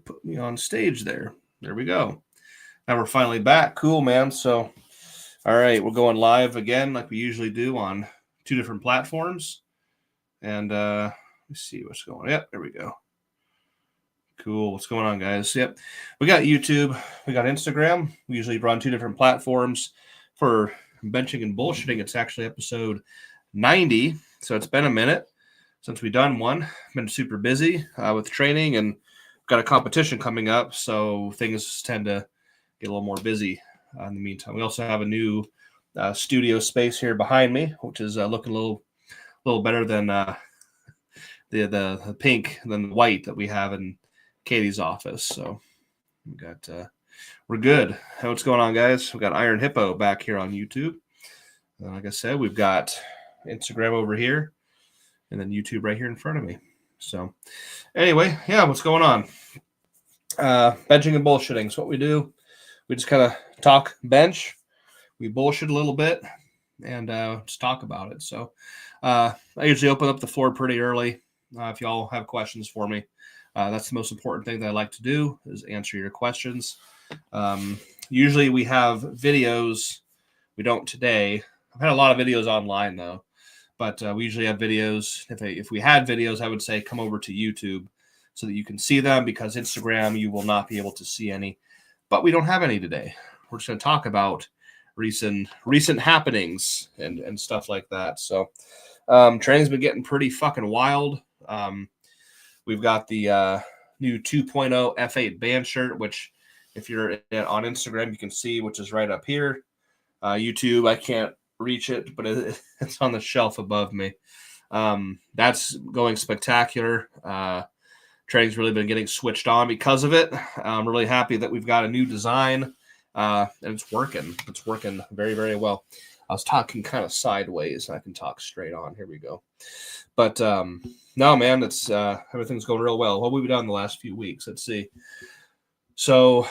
put me on stage there. There we go. Now we're finally back. Cool, man. So, all right, we're going live again like we usually do on 2 different platforms. And let's see what's going on. Yep, there we go. Cool. What's going on, guys? Yep. We got YouTube. We got Instagram. We usually run 2 different platforms for benching and bullshitting. It's actually episode 90. So it's been a minute since we've done one. Been super busy with training and got a competition coming up. So things tend to get a little more busy in the meantime. We also have a new studio space here behind me, which is looking a little better than the pink than the white that we have in Katie's office. So we got we're good. What's going on, guys? We got Iron Hippo back here on YouTube. Like I said, we've got Instagram over here and then YouTube right here in front of me. So anyway, yeah, what's going on? Benching and bullshitting is what we do. We just kind of talk bench. We bullshit a little bit and just talk about it. So I usually open up the floor pretty early. If y'all have questions for me, that's the most important thing that I like to do is answer your questions. Usually we have videos. We don't today. I've had a lot of videos online though, but we usually have videos. If we had videos, I would say come over to YouTube so that you can see them, because Instagram, you will not be able to see any, but we don't have any today. We're just going to talk about recent happenings and stuff like that. So training's been getting pretty fucking wild. We've got the new 2.0 F8 band shirt, which if you're on Instagram, you can see, which is right up here. YouTube, I can't reach it, but it's on the shelf above me. That's going spectacular. Training's really been getting switched on because of it. I'm really happy that we've got a new design, and it's working. It's working very, very well. I was talking kind of sideways. I can talk straight on. Here we go. But no, man, it's everything's going real well. What have we done the last few weeks? Let's see. So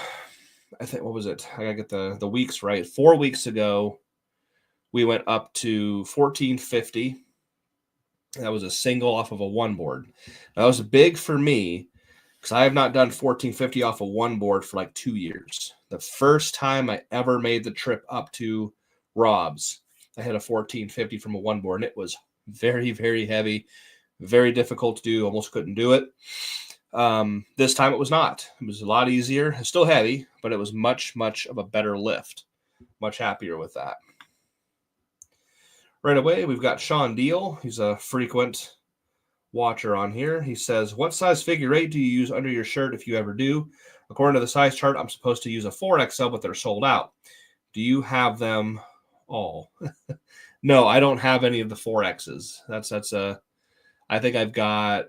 I think, what was it? I gotta get the weeks right. 4 weeks ago, we went up to 1450. That was a single off of a one board. That was big for me because I have not done 1450 off of one board for like 2 years. The first time I ever made the trip up to Rob's, I hit a 1450 from a one board, and it was very, very heavy, very difficult to do. Almost couldn't do it. This time it was not. It was a lot easier. It's still heavy, but it was much, much of a better lift. Much happier with that. Right away, we've got Sean Deal. He's a frequent watcher on here. He says, what size figure 8 do you use under your shirt if you ever do? According to the size chart, I'm supposed to use a 4XL, but they're sold out. Do you have them all? No, I don't have any of the 4Xs. I think I've got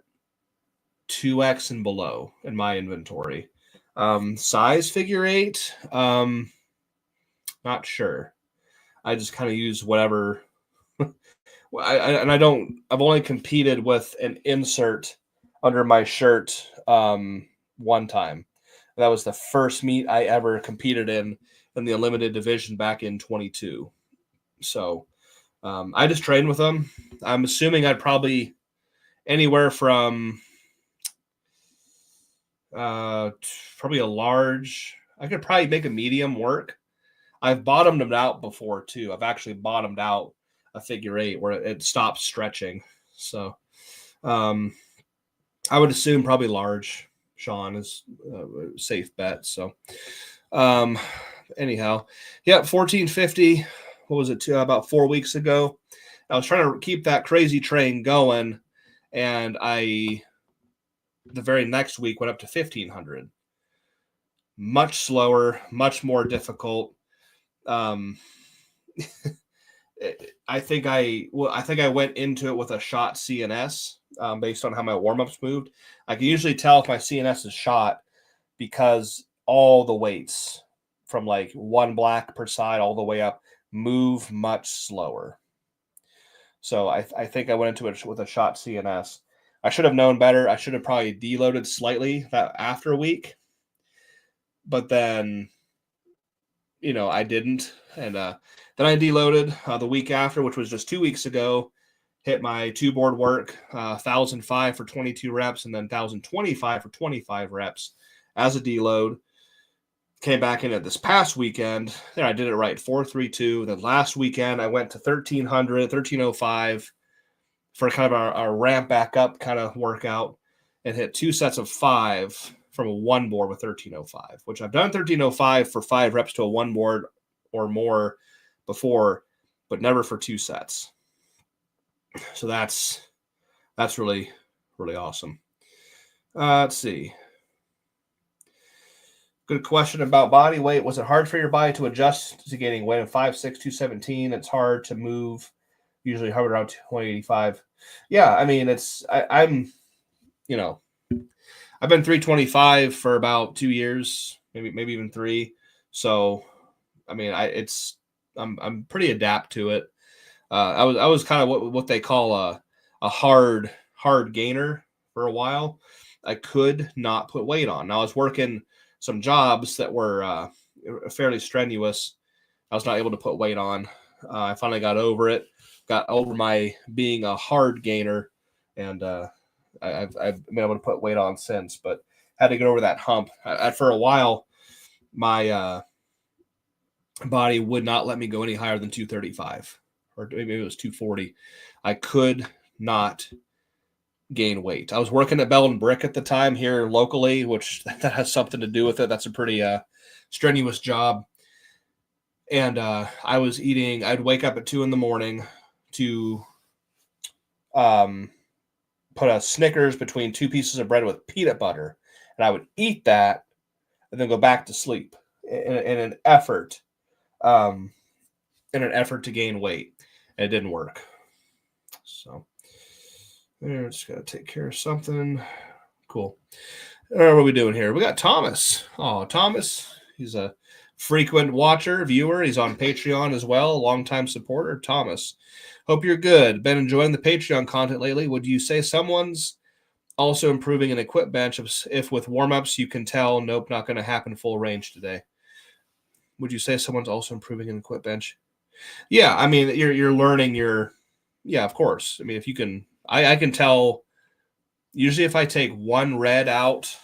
2X and below in my inventory. Size figure 8, not sure. I just kind of use whatever. I've only competed with an insert under my shirt one time. That was the first meet I ever competed in the Unlimited division back in 22. So I just trained with them. I'm assuming I'd probably anywhere from probably a large. I could probably make a medium work. I've bottomed them out before too. I've actually bottomed out a figure 8 where it stops stretching. So I would assume probably large, Sean, is a safe bet. So anyhow, yeah, 1450. What was it? About 4 weeks ago. I was trying to keep that crazy train going, and the very next week went up to 1500. Much slower, much more difficult. I think I went into it with a shot CNS based on how my warm-ups moved. I can usually tell if my CNS is shot because all the weights from like 1 black per side all the way up move much slower. So I think I went into it with a shot CNS. I should have known better. I should have probably deloaded slightly that after a week, but then I didn't. And then I deloaded the week after, which was just 2 weeks ago, hit my 2-board work, 1,005 for 22 reps, and then 1,025 for 25 reps. as a deload. Came back in it this past weekend. Then I did it right, 432. Then last weekend I went to 1300, 1305 for kind of our ramp back up kind of workout, and hit 2 sets of 5 from a one board with 1305, which I've done 1305 for 5 reps to a one board or more before, but never for 2 sets. So that's really, really awesome. Let's see. Good question about body weight. Was it hard for your body to adjust to gaining weight? In 5'6", 217, it's hard to move. Usually hover around 185. Yeah, I mean, I'm, you know, I've been 325 for about 2 years, maybe even 3. So, I mean, I'm pretty adapt to it. I was kind of what they call a hard gainer for a while. I could not put weight on. Now I was working some jobs that were fairly strenuous. I was not able to put weight on. I finally got over it, got over my being a hard gainer, and I've been able to put weight on since, but had to get over that hump. For a while, my body would not let me go any higher than 235, or maybe it was 240. I could not gain weight. I was working at Bell and Brick at the time here locally, which that has something to do with it. That's a pretty strenuous job. And I was eating, I'd wake up at 2 a.m. to put a Snickers between 2 pieces of bread with peanut butter. And I would eat that and then go back to sleep in an effort to gain weight. And it didn't work. So we're just got to take care of something. Cool. What are we doing here? We got Thomas. Oh, Thomas. He's a frequent watcher, viewer. He's on Patreon as well. A longtime supporter. Thomas. Hope you're good. Been enjoying the Patreon content lately. Would you say someone's also improving an equip bench if with warm-ups you can tell, nope, not going to happen full range today? Would you say someone's also improving an equip bench? Yeah, I mean, you're learning yeah, of course. I mean, if you can, I can tell, usually if I take one red out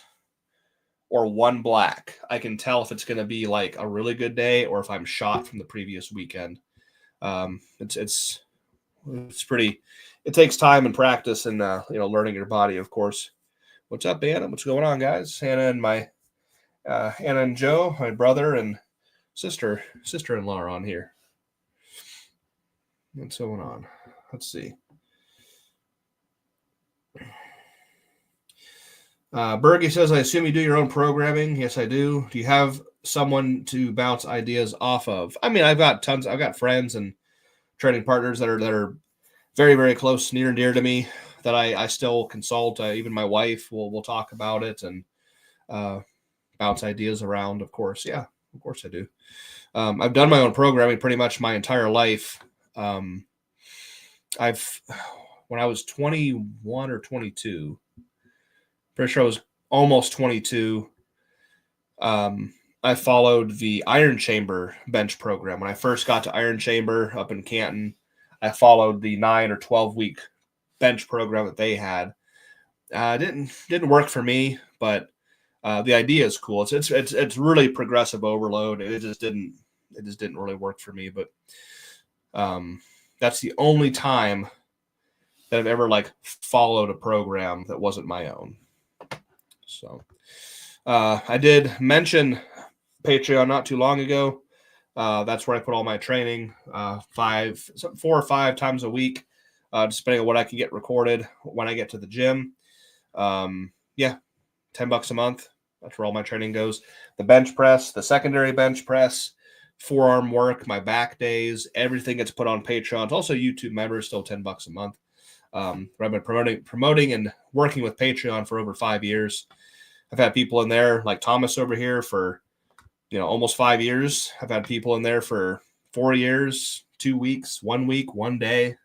or one black, I can tell if it's going to be like a really good day or if I'm shot from the previous weekend. It's pretty, it takes time and practice and, learning your body, of course. What's up, Anna? What's going on, guys? Anna and Joe, my brother and sister-in-law are on here. What's going on? Let's see. Bergie says, I assume you do your own programming. Yes, I do. Do you have someone to bounce ideas off of? I mean, I've got friends and training partners that are very, very close, near and dear to me that I still consult. Even my wife will talk about it and bounce ideas around, of course. Yeah, of course I do. I've done my own programming pretty much my entire life. When I was 21 or 22, pretty sure I was almost 22, I followed the Iron Chamber bench program. When I first got to Iron Chamber up in Canton, I followed the 9 or 12 week bench program that they had. Didn't work for me, but the idea is cool. It's really progressive overload. It just didn't really work for me. But that's the only time that I've ever followed a program that wasn't my own. So I did mention Patreon not too long ago. That's where I put all my training, 4 or 5 times a week, depending on what I can get recorded when I get to the gym. $10 a month. That's where all my training goes. The bench press, the secondary bench press, forearm work, my back days, everything gets put on Patreon. It's also YouTube members, still $10 a month. I've been promoting and working with Patreon for over 5 years. I've had people in there like Thomas over here for, almost 5 years. I've had people in there for 4 years, 2 weeks, 1 week, 1 day.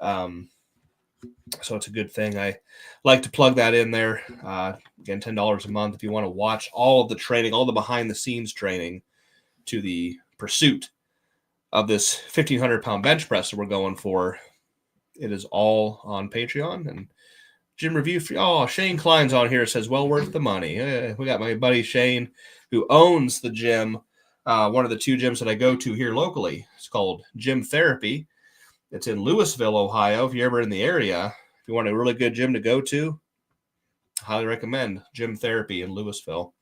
So it's a good thing. I like to plug that in there. Again, $10 a month if you want to watch all of the training, all the behind the scenes training to the pursuit of this 1,500 pound bench press that we're going for. It is all on Patreon, and Gym review for Shane Klein's on here. Says well worth the money. We got my buddy Shane, who owns the gym, one of the 2 gyms that I go to here locally. It's called Gym Therapy. It's in Louisville, Ohio. If you're ever in the area, if you want a really good gym to go to, highly recommend Gym Therapy in Louisville.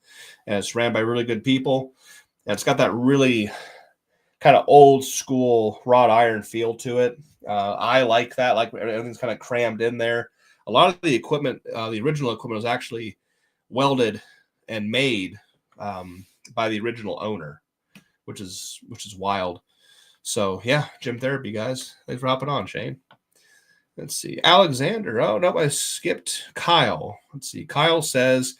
And it's ran by really good people. And it's got that really kind of old school wrought iron feel to it. I like that. Like everything's kind of crammed in there. A lot of the equipment, the original equipment, was actually welded and made by the original owner, which is wild. So yeah, Gym Therapy, guys. Thanks for hopping on, Shane. Let's see. Alexander. Oh, no, I skipped Kyle. Let's see. Kyle says,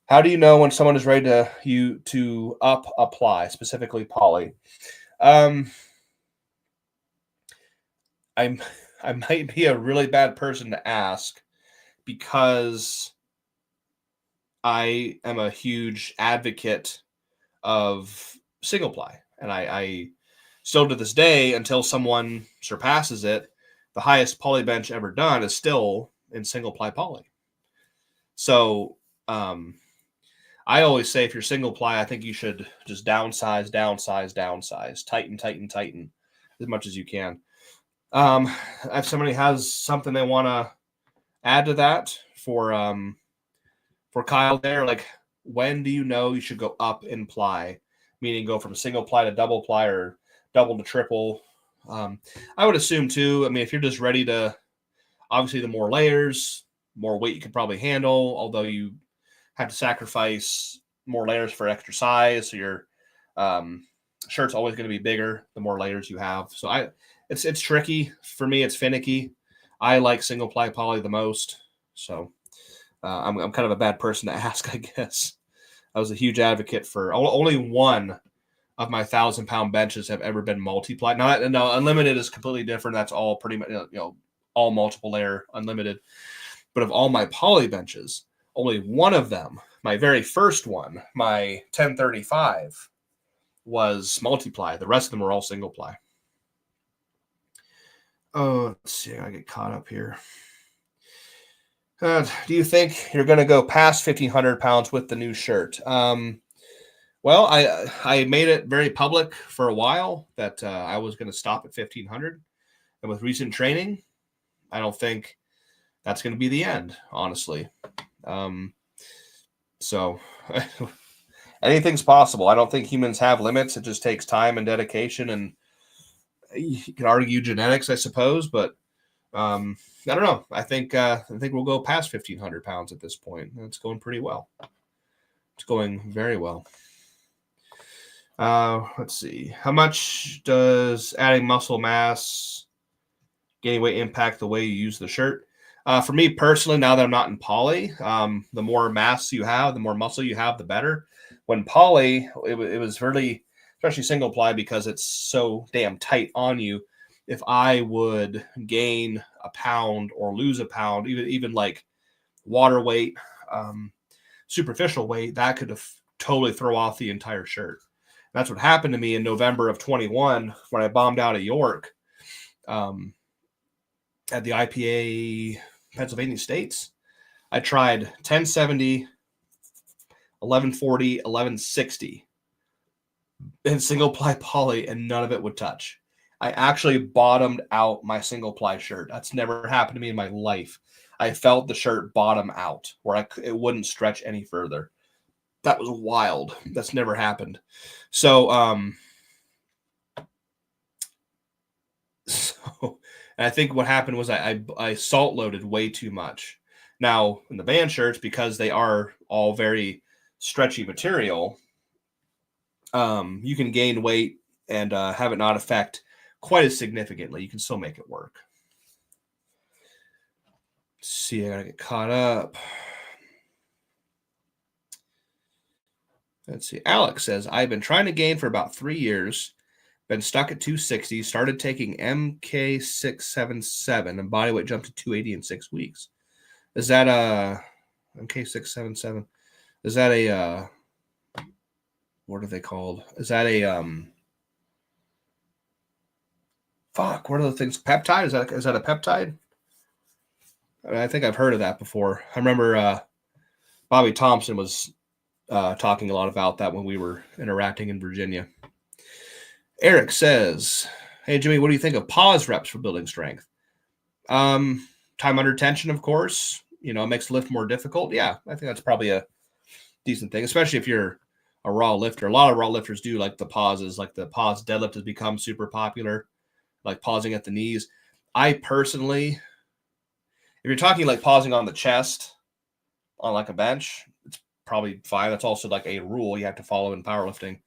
how do you know when someone is ready to apply, specifically poly? I might be a really bad person to ask because I am a huge advocate of single ply. And I still to this day, until someone surpasses it, the highest poly bench ever done is still in single ply poly. So I always say if you're single ply, I think you should just downsize, tighten as much as you can. If somebody has something they want to add to that for Kyle there, like when do you know you should go up in ply, meaning go from single ply to double ply or double to triple? I would assume too, I mean, if you're just ready to, obviously the more layers, more weight you can probably handle, although you have to sacrifice more layers for extra size. So your shirt's always going to be bigger the more layers you have. So it's tricky. For me, it's finicky. I like single ply poly the most. So I'm kind of a bad person to ask, I guess. I was a huge advocate for only one of my 1,000-pound benches have ever been multiply. Now, unlimited is completely different. That's all pretty much, all multiple layer unlimited. But of all my poly benches, only one of them, my very first one, my 1035, was multiply. The rest of them were all single ply. Oh, let's see. I get caught up here. Do you think you're going to go past 1,500 pounds with the new shirt? Well, I made it very public for a while that I was going to stop at 1,500. And with recent training, I don't think that's going to be the end, honestly. So anything's possible. I don't think humans have limits. It just takes time and dedication, and you can argue genetics, I suppose, but I don't know. I think we'll go past 1,500 pounds at this point. It's going pretty well. It's going very well. Let's see. How much does adding muscle mass, gaining weight impact the way you use the shirt? For me personally, now that I'm not in poly, the more mass you have, the more muscle you have, the better. When poly, it was really, especially single ply, because it's so damn tight on you. If I would gain a pound or lose a pound, even like water weight, superficial weight, that could totally throw off the entire shirt. And that's what happened to me in November of 21 when I bombed out of York at the IPA Pennsylvania States. I tried 1070, 1140, 1160 in single ply poly, and none of it would touch. I actually bottomed out my single ply shirt. That's never happened to me in my life. I felt the shirt bottom out where it wouldn't stretch any further. That was wild. That's never happened. So, and I think what happened was I salt loaded way too much. Now, in the band shirts, because they are all very stretchy material, you can gain weight and have it not affect quite as significantly. You can still make it work. Let's see, I gotta get caught up. Let's see. Alex says, I've been trying to gain for about 3 years. Been stuck at 260. Started taking MK677 and body weight jumped to 280 in 6 weeks. Is that a MK677? Is that a what are they called? Is that a what are the things? Peptide? Is that a peptide? I think I've heard of that before. I remember Bobby Thompson was talking a lot about that when we were interacting in Virginia. Eric says, hey, Jimmy, what do you think of pause reps for building strength? Time under tension, of course. It makes the lift more difficult. Yeah, I think that's probably a decent thing, especially if you're a raw lifter. A lot of raw lifters do like the pauses, like the pause deadlift has become super popular, like pausing at the knees. I personally, if you're talking like pausing on the chest on like a bench, it's probably fine. That's also like a rule you have to follow in powerlifting.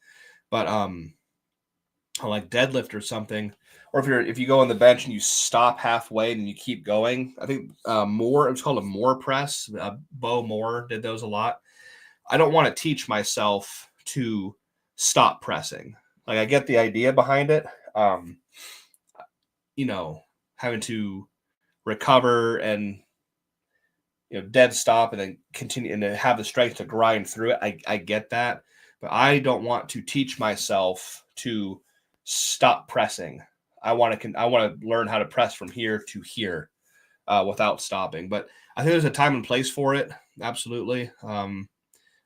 But on like deadlift or something, or if you go on the bench and you stop halfway and you keep going, I think Moore, it was called a Moore press. Bo Moore did those a lot. I don't want to teach myself to stop pressing. Like, I get the idea behind it. Having to recover and dead stop and then continue and to have the strength to grind through it. I get that, but I don't want to teach myself to stop pressing. I want to learn how to press from here to here without stopping. But I think there's a time and place for it. Absolutely.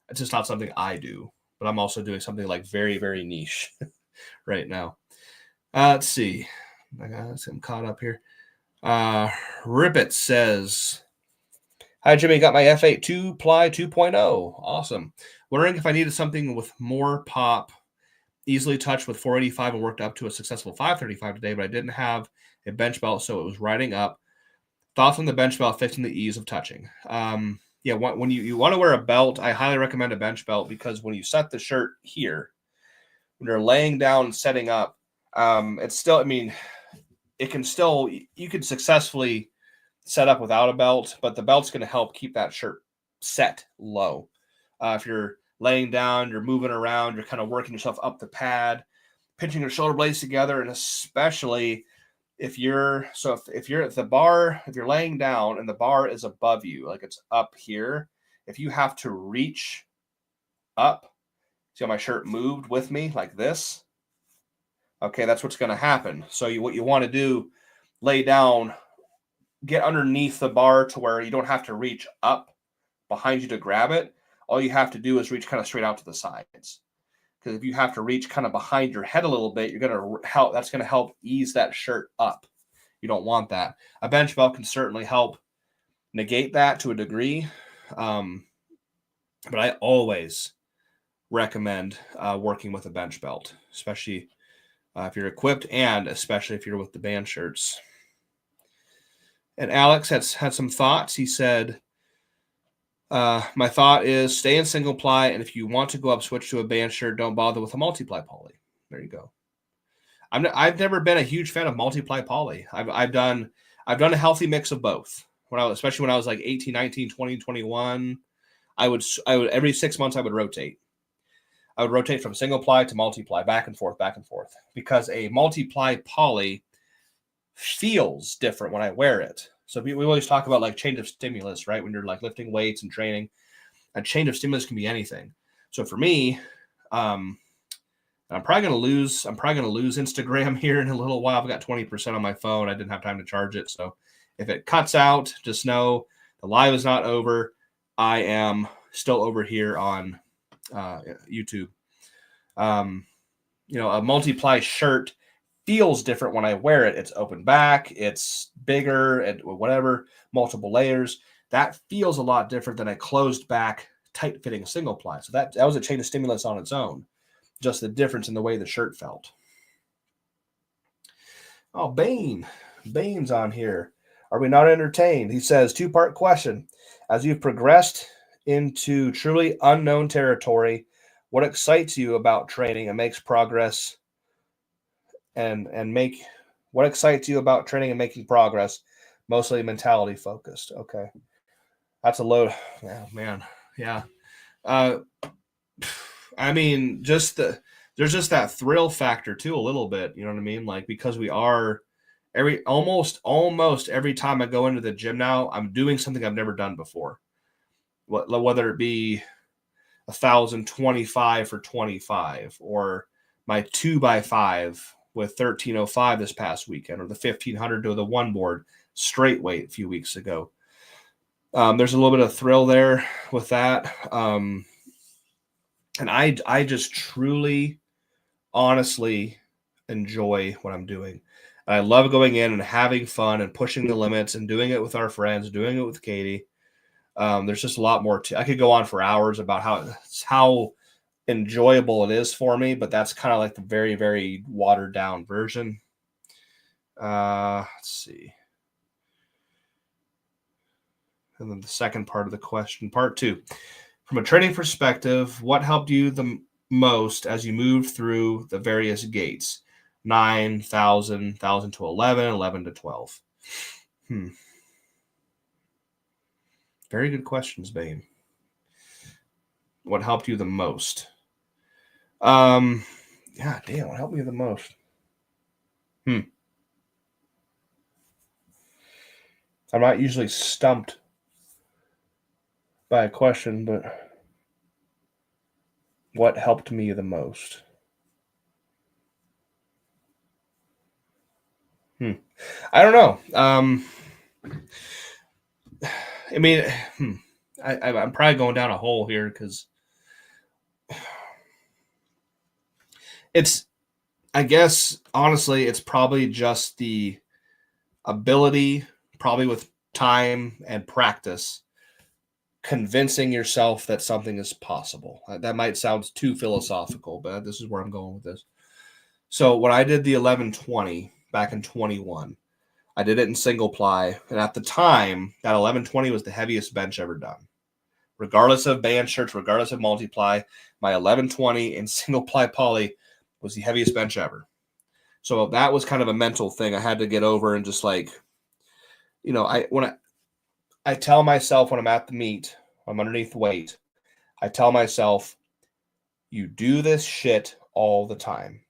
It's just not something I do, but I'm also doing something like very, very niche right now. Let's see. I'm caught up here. Ribbit says, hi, Jimmy. Got my F8 2-ply 2.0. Awesome. Wondering if I needed something with more pop, easily touched with 485 and worked up to a successful 535 today, but I didn't have a bench belt, so it was riding up. Thoughts on the bench belt fixing the ease of touching? When you want to wear a belt, I highly recommend a bench belt because when you set the shirt here, when you're laying down and setting up, it's still, you can successfully set up without a belt, but the belt's going to help keep that shirt set low. If you're laying down, you're moving around, you're kind of working yourself up the pad, pinching your shoulder blades together, and especially if you're at the bar, if you're laying down and the bar is above you, like it's up here, if you have to reach up, see how my shirt moved with me like this? Okay, that's what's going to happen. So what you want to do, lay down, get underneath the bar to where you don't have to reach up behind you to grab it. All you have to do is reach kind of straight out to the sides. Because if you have to reach kind of behind your head a little bit, that's going to help ease that shirt up. You don't want that. A bench belt can certainly help negate that to a degree. But I always recommend working with a bench belt, especially if you're equipped and especially if you're with the band shirts. And Alex had some thoughts. He said, my thought is stay in single ply, and if you want to go up, switch to a band shirt. Don't bother with a multiply poly. There you go. I've never been a huge fan of multiply poly. I've done a healthy mix of both. Especially when I was like 18, 19, 20, 21, I would every 6 months I would rotate. I would rotate from single ply to multiply, back and forth, because a multiply poly feels different when I wear it. So we always talk about like change of stimulus, right? When you're like lifting weights and training, a change of stimulus can be anything. So for me, I'm probably going to lose Instagram here in a little while. I've got 20% on my phone. I didn't have time to charge it. So if it cuts out, just know the live is not over. I am still over here on YouTube. A multiply shirt feels different when I wear it. It's open back, it's bigger, and whatever, multiple layers. That feels a lot different than a closed back, tight fitting single ply. So that was a change of stimulus on its own. Just the difference in the way the shirt felt. Oh, Bane's on here. Are we not entertained? He says, 2-part question. As you've progressed into truly unknown territory, what excites you about training and makes progress what excites you about training and making progress? Mostly mentality focused. Okay. That's a load. Yeah, man. Yeah. There's just that thrill factor too, a little bit, you know what I mean? Like, because we are almost every time I go into the gym now, I'm doing something I've never done before. Whether it be 1,025 for 25 or my 2x5 with 1305 this past weekend, or the 1,500 to the one board straight weight a few weeks ago. There's a little bit of thrill there with that. And I just truly, honestly enjoy what I'm doing. And I love going in and having fun and pushing the limits and doing it with our friends, doing it with Katie. There's just a lot more to. I could go on for hours about how enjoyable it is for me, but that's kind of like the very, very watered down version. Let's see. And then the second part of the question, part 2. From a training perspective, what helped you the most as you moved through the various gates? 9, 1,000, 1,000 to 11, 11 to 12. Very good questions, Bane. What helped you the most? Yeah, damn, what helped me the most? I'm not usually stumped by a question, but what helped me the most? I don't know. I mean, I'm probably going down a hole here because it's, I guess, honestly, it's probably just the ability, probably with time and practice, convincing yourself that something is possible. That might sound too philosophical, but this is where I'm going with this. So when I did the 1120 back in 21, I did it in single ply. And at the time, that 1120 was the heaviest bench ever done. Regardless of band shirts, regardless of multiply, my 1120 in single ply poly was the heaviest bench ever. So that was kind of a mental thing I had to get over, and just like, I tell myself when I'm at the meet, I'm underneath weight, I tell myself, you do this shit all the time.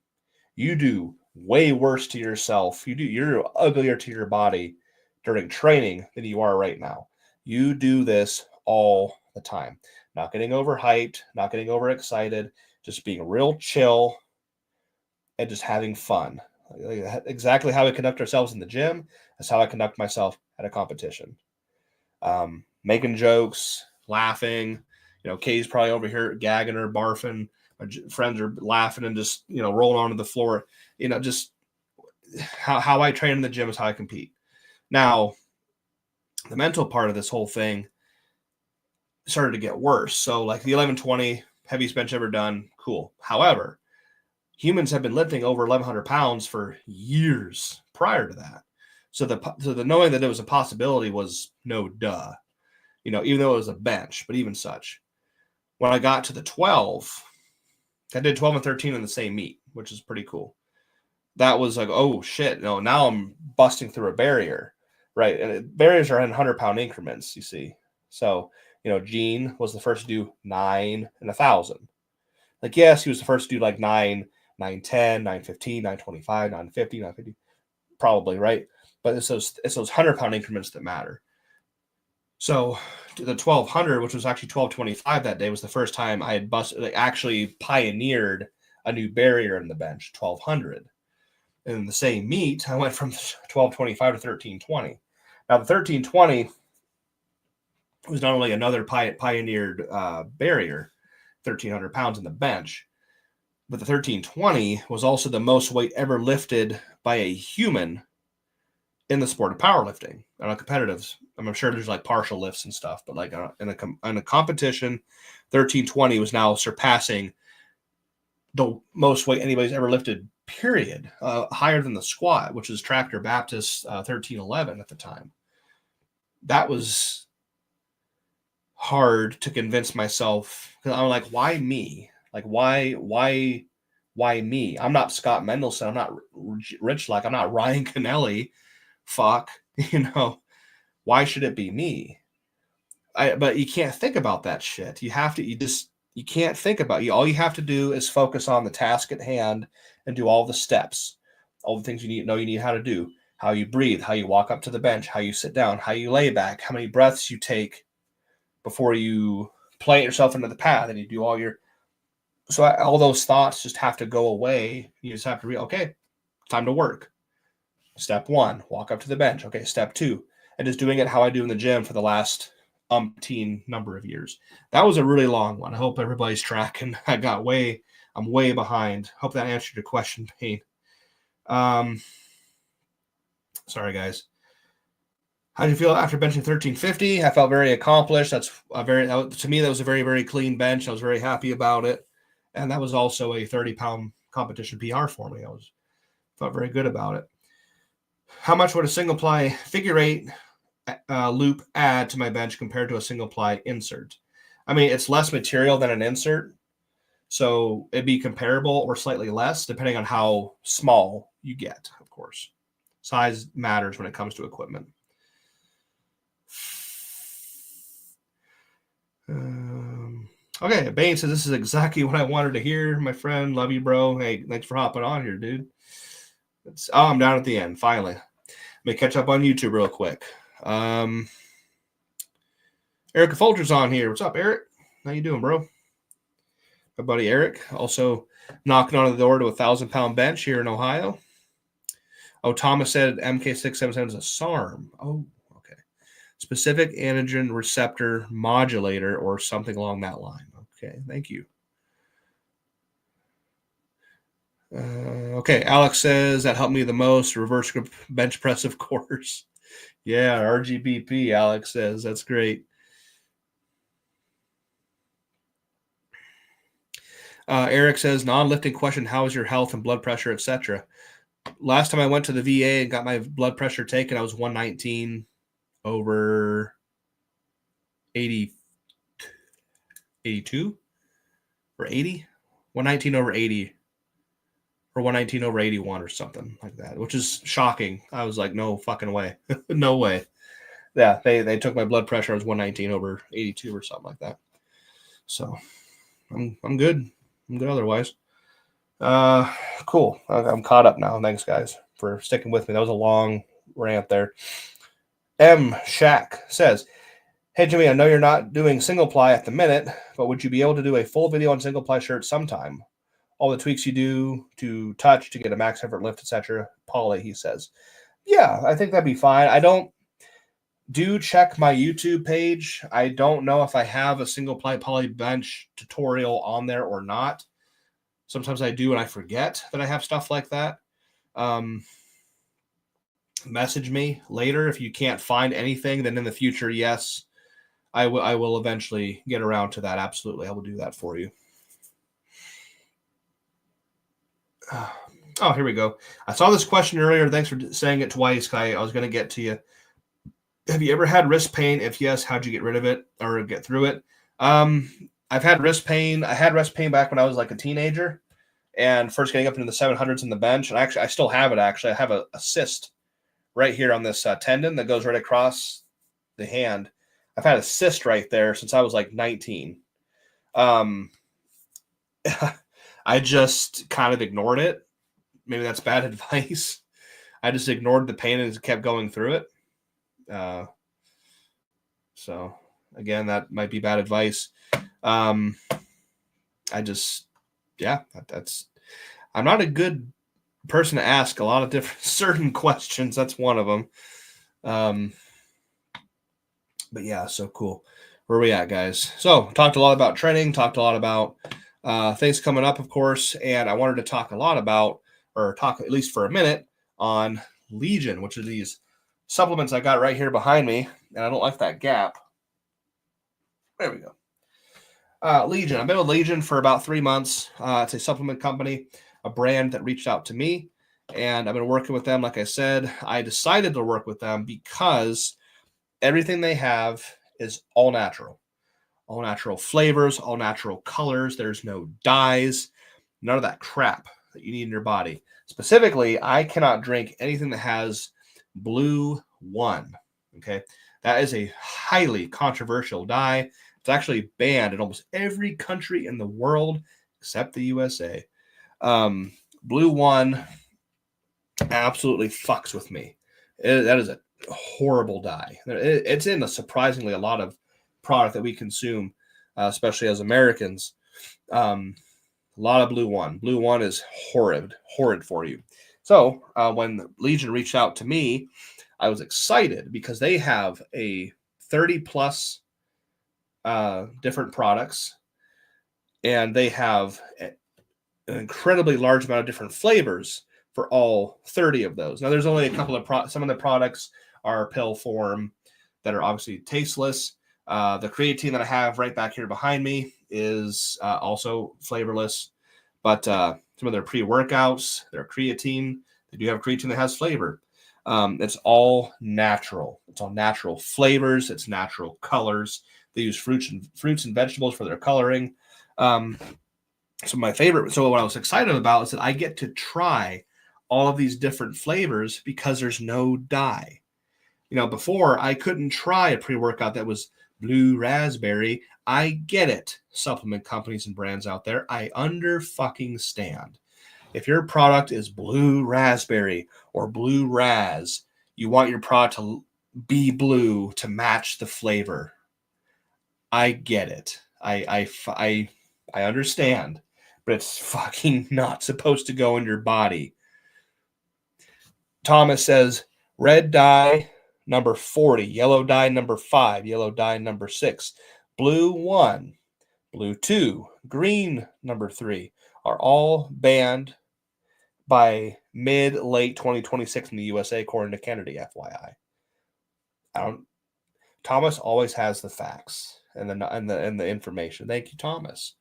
You do way worse to yourself. You're uglier to your body during training than you are right now. You do this all the time. Not getting overhyped, not getting overexcited, just being real chill and just having fun. Exactly how we conduct ourselves in the gym is how I conduct myself at a competition. Making jokes, laughing. Katie's probably over here gagging or barfing. My friends are laughing and just, rolling onto the floor. Just how I train in the gym is how I compete. Now, the mental part of this whole thing started to get worse. So like the 1120, heaviest bench ever done, cool. However, humans have been lifting over 1,100 pounds for years prior to that. So the knowing that it was a possibility was no duh, even though it was a bench, but even such. When I got to the 12, I did 12 and 13 in the same meet, which is pretty cool. That was like, oh shit, no, now I'm busting through a barrier, right? And barriers are in 100-pound increments, you see. So, Gene was the first to do 9 and 1,000. Like, yes, he was the first to do like 9, 910, 915, 925, 950, 950, probably, right? But it's those 100-pound increments that matter. So the 1,200, which was actually 1,225 that day, was the first time I had actually pioneered a new barrier in the bench, 1,200. And in the same meet, I went from 1,225 to 1,320. Now, the 1,320 was not only another pioneered barrier, 1,300 pounds in the bench, but the 1,320 was also the most weight ever lifted by a human in the sport of powerlifting. On a competitive, I'm sure there's like partial lifts and stuff, but like in a competition, 1,320 was now surpassing the most weight anybody's ever lifted, period. Higher than the squat, which is Tractor Baptist 1,311 at the time. That was hard to convince myself, because I'm like, why me? Like, why me? I'm not Scott Mendelson. I'm not Rich. Like, I'm not Ryan Kennelly. Fuck, why should it be me? But you can't think about that shit. You can't think about it. All you have to do is focus on the task at hand and do all the steps, all the things you need how to do, how you breathe, how you walk up to the bench, how you sit down, how you lay back, how many breaths you take before you plant yourself into the path, and you do all those thoughts just have to go away. You just have to okay, time to work. Step 1, walk up to the bench. Okay, step 2, and just doing it how I do in the gym for the last umpteen number of years. That was a really long one. I hope everybody's tracking. I'm way behind. Hope that answered your question, Payne. Sorry, guys. How did you feel after benching 1350? I felt very accomplished. To me, that was a very, very clean bench. I was very happy about it. And that was also a 30-pound competition PR for me. Felt very good about it. How much would a single ply figure eight loop add to my bench compared to a single ply insert? I mean, it's less material than an insert, so it'd be comparable or slightly less depending on how small you get, of course. Size matters when it comes to equipment. Okay, Bane says this is exactly what I wanted to hear, my friend. Love you, bro. Hey, thanks for hopping on here, dude. I'm down at the end, finally. Let me catch up on YouTube real quick. Eric Folger's on here. What's up, Eric? How you doing, bro? My buddy Eric, also knocking on the door to a 1,000-pound bench here in Ohio. Oh, Thomas said MK677 is a SARM. Oh, okay. Specific antigen receptor modulator or something along that line. Okay, thank you. Okay, Alex says that helped me the most. Reverse grip bench press, of course. Yeah, RGBP, Alex says. That's great. Eric says, non-lifting question, how is your health and blood pressure, etc.? Last time I went to the VA and got my blood pressure taken, I was 119 over 80, 82 or 80? 119 over 80 or 119 over 81 or something like that, which is shocking. I was like, no fucking way. No way. Yeah, they took my blood pressure. I was 119 over 82 or something like that. So I'm good. I'm good otherwise. Cool. I'm caught up now. Thanks, guys, for sticking with me. That was a long rant there. M. Shack says, hey, Jimmy, I know you're not doing single ply at the minute, but would you be able to do a full video on single ply shirts sometime? All the tweaks you do to touch to get a max effort lift, etc. Paulie, he says. Yeah, I think that'd be fine. Do check my YouTube page. I don't know if I have a single ply poly bench tutorial on there or not. Sometimes I do and I forget that I have stuff like that. Message me later if you can't find anything. Then in the future, yes, I will eventually get around to that. Absolutely, I will do that for you. Oh, here we go. I saw this question earlier. Thanks for saying it twice, Kai. I was going to get to you. Have you ever had wrist pain? If yes, how'd you get rid of it or get through it? I've had wrist pain. I had wrist pain back when I was like a teenager and first getting up into the 700s in the bench. And actually, I still have it, actually. I have a cyst right here on this tendon that goes right across the hand. I've had a cyst right there since I was like 19. I just kind of ignored it. Maybe that's bad advice. I just ignored the pain and kept going through it. So again, that might be bad advice. I'm not a good person to ask a lot of different certain questions. That's one of them. But yeah, so cool. Where are we at, guys? So talked a lot about training, talked a lot about things coming up, of course. And I wanted to talk a lot about, or talk at least for a minute on Legion, which are these supplements I got right here behind me. And I don't like that gap. There we go. Legion. I've been with Legion for about 3 months. It's a supplement company, a brand that reached out to me, and I've been working with them. Like I said, I decided to work with them because everything they have is all natural flavors, all natural colors. There's no dyes, none of that crap that you need in your body. Specifically, I cannot drink anything that has Blue One. Okay. That is a highly controversial dye. It's actually banned in almost every country in the world except the USA. Blue One absolutely fucks with me. That is a horrible dye. It's in surprisingly a lot of product that we consume, especially as Americans. A lot of Blue One. Blue One is horrid for you. So when Legion reached out to me, I was excited because they have a 30 plus different products, and they have an incredibly large amount of different flavors for all 30 of those. Now, there's only a couple of some of the products are pill form that are obviously tasteless. The creatine that I have right back here behind me is also flavorless, but some of their pre-workouts, their creatine, they do have creatine that has flavor. It's all natural. It's all natural flavors. It's natural colors. They use fruits and vegetables for their coloring. So what I was excited about is that I get to try all of these different flavors because there's no dye. Before I couldn't try a pre-workout that was blue raspberry. I get it, supplement companies and brands out there. I under-fucking-stand. If your product is blue raspberry or blue raz, you want your product to be blue to match the flavor. I get it. I understand, but it's fucking not supposed to go in your body. Thomas says, red dye number 40, yellow dye number 5, yellow dye number 6, blue 1, blue 2, green number 3 are all banned by mid-late 2026 in the USA, according to Kennedy, FYI. Thomas always has the facts and the information. Thank you, Thomas.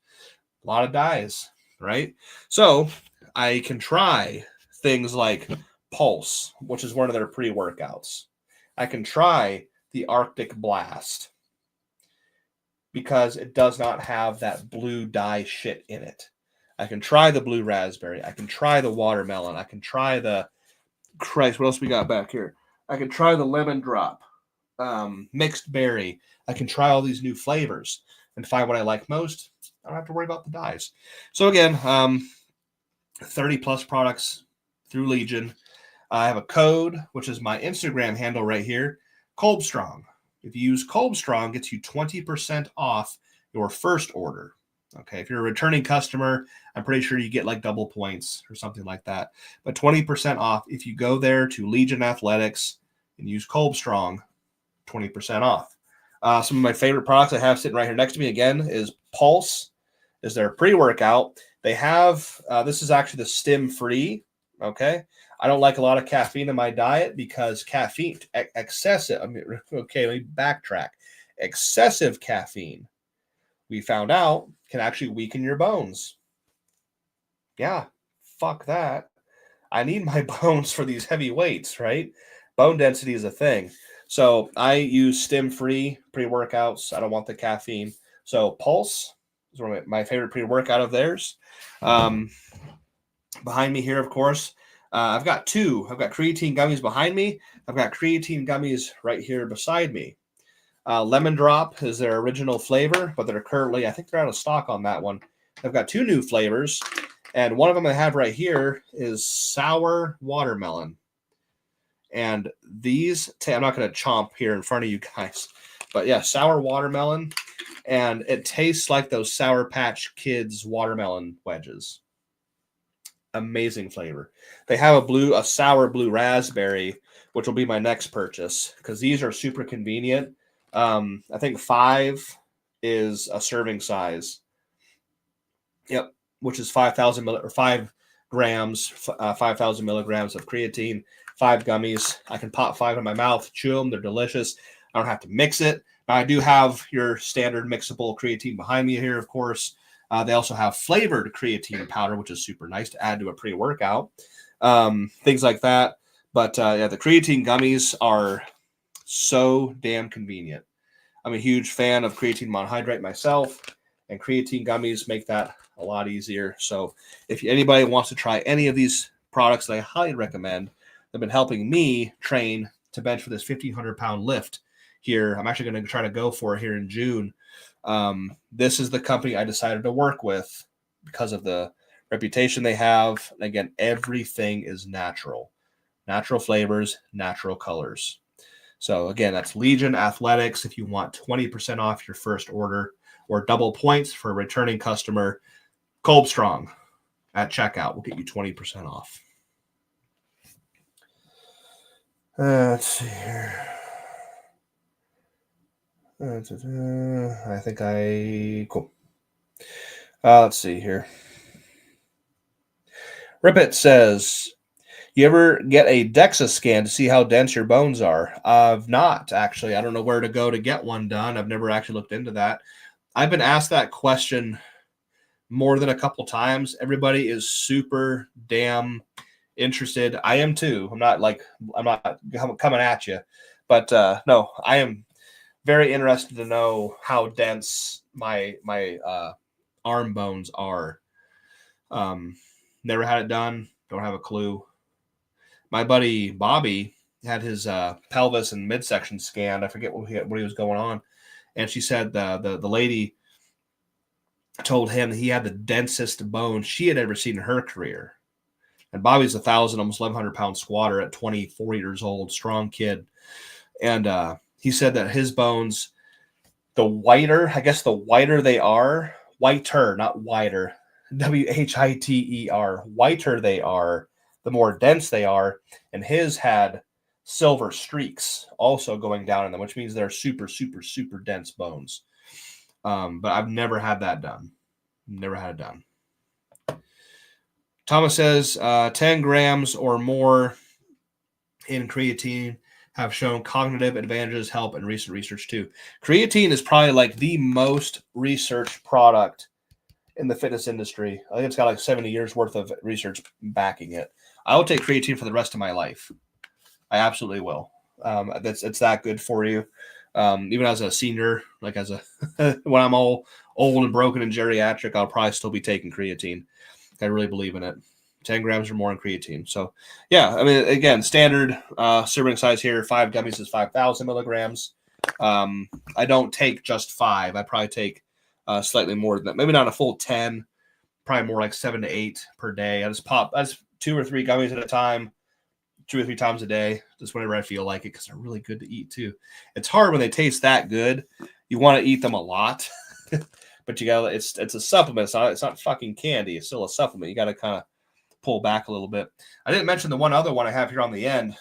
A lot of dyes, right? So I can try things like Pulse, which is one of their pre-workouts. I can try the Arctic Blast because it does not have that blue dye shit in it. I can try the blue raspberry. I can try the watermelon. I can try the Christ. What else we got back here? I can try the lemon drop, mixed berry. I can try all these new flavors and find what I like most. I don't have to worry about the dyes. So again, 30 plus products through Legion. I have a code, which is my Instagram handle right here, Kolbstrong. If you use Kolbstrong, it gets you 20% off your first order. Okay, if you're a returning customer, I'm pretty sure you get like double points or something like that. But 20% off if you go there to Legion Athletics and use Kolbstrong, 20% off. Some of my favorite products I have sitting right here next to me again is Pulse, is their pre-workout. They have, this is actually the stim-free, okay? I don't like a lot of caffeine in my diet because caffeine, excessive, okay, let me backtrack. Excessive caffeine, we found out, can actually weaken your bones. Yeah, fuck that. I need my bones for these heavy weights, right? Bone density is a thing. So I use stim-free pre-workouts. I don't want the caffeine. So Pulse is one of my favorite pre-workout of theirs. Behind me here, of course, I've got two. I've got creatine gummies behind me. I've got creatine gummies right here beside me. Lemon Drop is their original flavor, but they're currently, I think they're out of stock on that one. I've got two new flavors, and one of them I have right here is sour watermelon. And these, I'm not going to chomp here in front of you guys, but yeah, sour watermelon, and it tastes like those Sour Patch Kids watermelon wedges. Amazing flavor. They have a sour blue raspberry, which will be my next purchase because these are super convenient. I think 5 is a serving size. Yep, which is 5,000 or 5 grams, 5,000 milligrams of creatine, 5 gummies. I can pop 5 in my mouth, chew them. They're delicious. I don't have to mix it. Now, I do have your standard mixable creatine behind me here, of course. They also have flavored creatine powder, which is super nice to add to a pre-workout. Things like that. But yeah, the creatine gummies are so damn convenient. I'm a huge fan of creatine monohydrate myself, and creatine gummies make that a lot easier. So if anybody wants to try any of these products that I highly recommend, they've been helping me train to bench for this 1,500-pound lift here. I'm actually going to try to go for it here in June. This is the company I decided to work with because of the reputation they have. And again, everything is natural. Natural flavors, natural colors. So again, that's Legion Athletics if you want 20% off your first order or double points for a returning customer. Kolbstrong at checkout will get you 20% off. Let's see here. I think cool. Let's see here. Ripit says, you ever get a DEXA scan to see how dense your bones are? I've not, actually. I don't know where to go to get one done. I've never actually looked into that. I've been asked that question more than a couple times. Everybody is super damn interested. I am too. I'm not coming at you, but no, I am very interested to know how dense my arm bones are. Never had it done. Don't have a clue. My buddy Bobby had his pelvis and midsection scanned. I forget what he was going on, and she said the lady told him that he had the densest bones she had ever seen in her career. And Bobby's 1,000, almost 1,100 pound squatter at 24 years old, strong kid. And he said that his bones, the whiter they are, whiter, not wider, WHITER, whiter they are, the more dense they are. And his had silver streaks also going down in them, which means they're super, super, super dense bones. But I've never had that done. Never had it done. Thomas says 10 grams or more in creatine have shown cognitive advantages, help in recent research too. Creatine is probably like the most researched product in the fitness industry. I think it's got like 70 years worth of research backing it. I will take creatine for the rest of my life. I absolutely will. It's that good for you. Even as a senior, like as a when I'm all old and broken and geriatric, I'll probably still be taking creatine. I really believe in it. 10 grams or more in creatine. So, yeah, I mean, again, standard serving size here, 5 gummies is 5,000 milligrams. I don't take just 5. I probably take slightly more than that. Maybe not a full 10, probably more like 7 to 8 per day. I just pop 2 or 3 gummies at a time, 2 or 3 times a day, just whenever I feel like it, because they're really good to eat too. It's hard when they taste that good. You want to eat them a lot, but you got it's a supplement. It's not fucking candy. It's still a supplement. You got to kind of pull back a little bit. I didn't mention the one other one I have here on the end.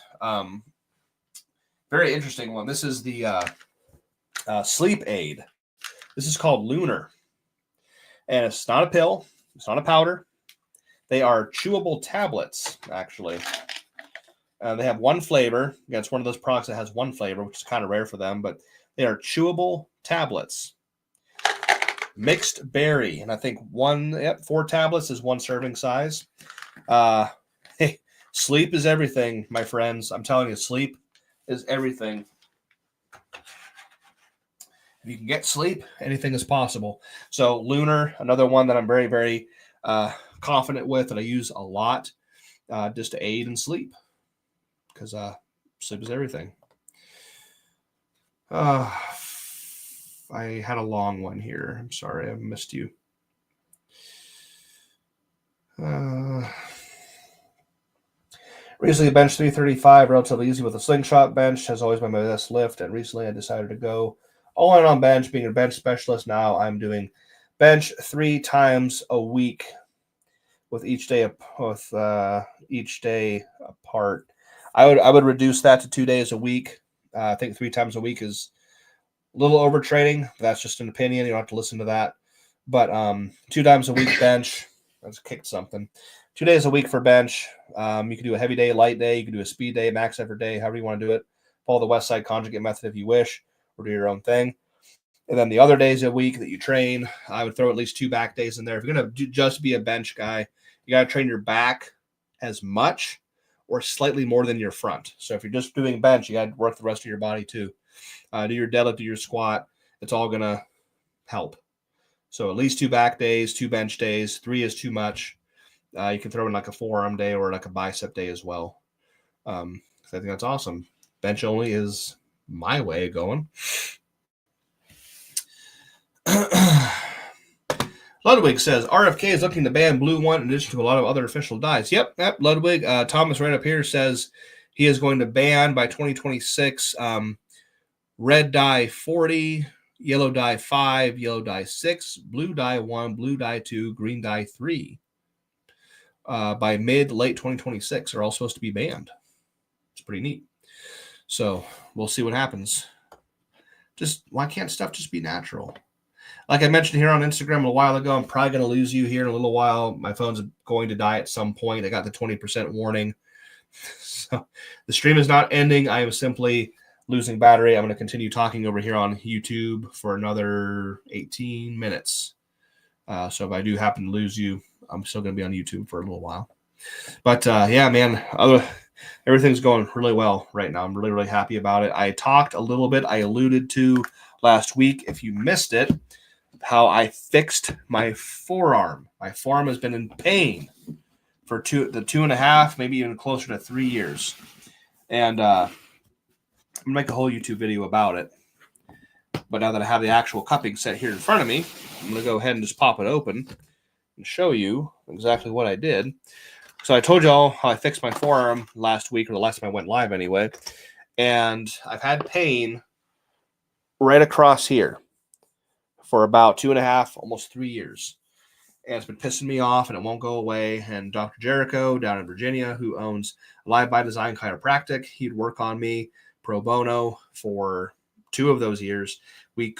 Very interesting one. This is the sleep aid. This is called Lunar, and it's not a pill. It's not a powder. They are chewable tablets, actually. They have one flavor. Yeah, it's one of those products that has one flavor, which is kind of rare for them, but they are chewable tablets. Mixed berry. And I think 4 tablets is 1 serving size. Hey, sleep is everything, my friends. I'm telling you, sleep is everything. If you can get sleep, anything is possible. So Lunar, another one that I'm very, very confident with that I use a lot just to aid in sleep. Because sleep is everything. I had a long one here. I'm sorry, I missed you. Recently bench 335, relatively easy with a slingshot bench. Has always been my best lift, and recently I decided to go all in on bench. Being a bench specialist now, I'm doing bench 3 times a week with each day apart. I would reduce that to 2 days a week. I think 3 times a week is a little overtraining. That's just an opinion. You don't have to listen to that. But 2 times a week bench. That's kicked something. 2 days a week for bench. You can do a heavy day, light day. You can do a speed day, max effort day, however you want to do it. Follow the West Side Conjugate method if you wish, or do your own thing. And then the other days a week that you train, I would throw at least 2 back days in there. If you're going to just be a bench guy, you got to train your back as much or slightly more than your front. So if you're just doing bench, you got to work the rest of your body too. Do your deadlift, do your squat. It's all going to help. So at least 2 back days, 2 bench days. 3 is too much. You can throw in like a forearm day or like a bicep day as well. So I think that's awesome. Bench only is my way of going. Ludwig says RFK is looking to ban Blue One in addition to a lot of other official dyes. Yep. Ludwig. Thomas right up here says he is going to ban by 2026 red dye 40, yellow dye 5, yellow dye 6, blue dye 1, blue dye 2, green dye 3. By late 2026 are all supposed to be banned. It's pretty neat. So we'll see what happens. Just why can't stuff just be natural? Like I mentioned here on Instagram a while ago, I'm probably going to lose you here in a little while. My phone's going to die at some point. I got the 20% warning. So the stream is not ending. I am simply losing battery. I'm going to continue talking over here on YouTube for another 18 minutes. So if I do happen to lose you, I'm still going to be on YouTube for a little while. But yeah, man, everything's going really well right now. I'm really, really happy about it. I talked a little bit, I alluded to last week, if you missed it, how I fixed my forearm. My forearm has been in pain for 2.5, maybe even closer to 3 years. And I'm going to make a whole YouTube video about it. But now that I have the actual cupping set here in front of me, I'm going to go ahead and just pop it open and show you exactly what I did. So I told y'all how I fixed my forearm last week, or the last time I went live anyway. And I've had pain right across here for about 2.5, almost 3 years. And it's been pissing me off, and it won't go away. And Dr. Jericho down in Virginia, who owns Live by Design Chiropractic, he'd work on me pro bono for 2 of those years. It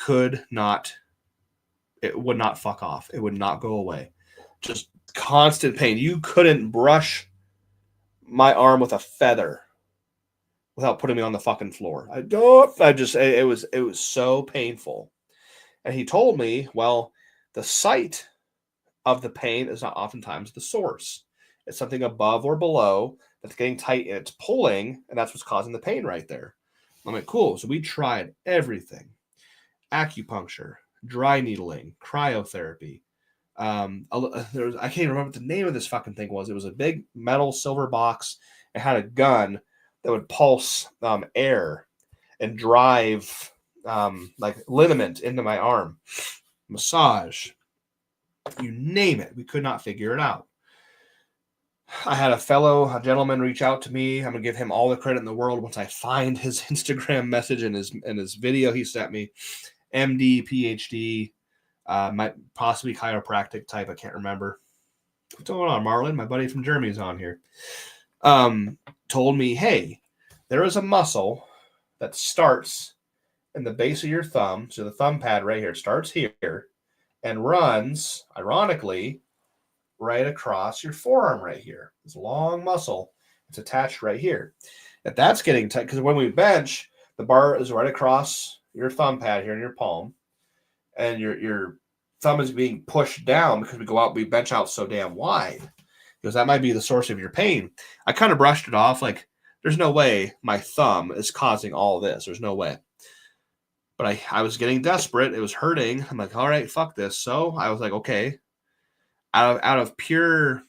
would not fuck off. It would not go away. Just constant pain. You couldn't brush my arm with a feather without putting me on the fucking floor. It was so painful. And he told me, well, the site of the pain is not oftentimes the source. It's something above or below that's getting tight and it's pulling, and that's what's causing the pain right there. I'm like, cool. So we tried everything. Acupuncture, dry needling, cryotherapy. I can't even remember what the name of this fucking thing was. It was a big metal silver box. It had a gun that would pulse air and drive like liniment into my arm. Massage. You name it. We could not figure it out. I had a gentleman reach out to me. I'm going to give him all the credit in the world once I find his Instagram message and his video he sent me. MD, PhD, might possibly chiropractic type. I can't remember. What's going on, Marlon? My buddy from Germany is on here. Told me, hey, there is a muscle that starts in the base of your thumb. So the thumb pad right here starts here and runs, ironically, right across your forearm right here. This long muscle. It's attached right here. If that's getting tight, because when we bench, the bar is right across your thumb pad here in your palm, and your thumb is being pushed down because we bench out so damn wide, because that might be the source of your pain. I kind of brushed it off like, there's no way my thumb is causing all this. There's no way. But I was getting desperate. It was hurting. I'm like, all right, fuck this. So I was like, okay, out of pure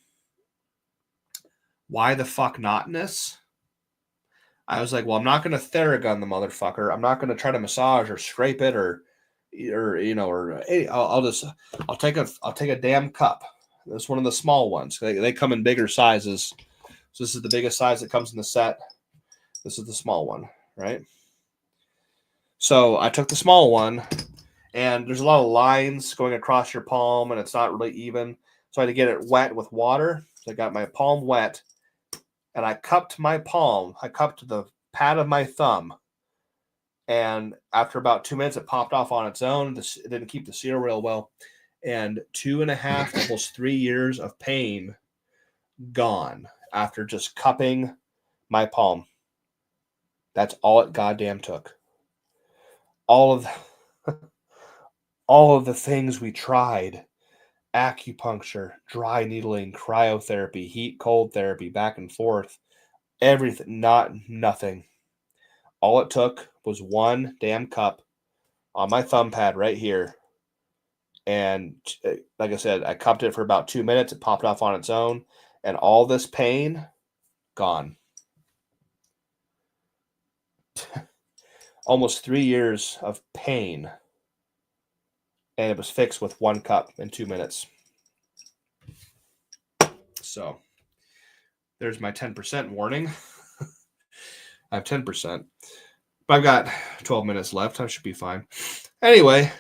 why the fuck notness, I was like, well, I'm not going to Theragun the motherfucker. I'm not going to try to massage or scrape it or hey, I'll take a damn cup. That's one of the small ones. They come in bigger sizes. So this is the biggest size that comes in the set. This is the small one, right? So I took the small one, and there's a lot of lines going across your palm, and it's not really even. So I had to get it wet with water. So I got my palm wet, and I cupped my palm. I cupped the pad of my thumb, and after about 2 minutes, it popped off on its own. It didn't keep the seal real well, and 2.5, almost 3 years of pain gone after just cupping my palm. That's all it goddamn took. All of the things we tried, acupuncture, dry needling, cryotherapy, heat cold therapy, back and forth, everything, nothing. All it took was one damn cup on my thumb pad right here. And like I said, I cupped it for about 2 minutes. It popped off on its own, and all this pain gone. Almost 3 years of pain, and it was fixed with one cup in 2 minutes. So there's my 10% warning. I have 10%, but I've got 12 minutes left. I should be fine. Anyway,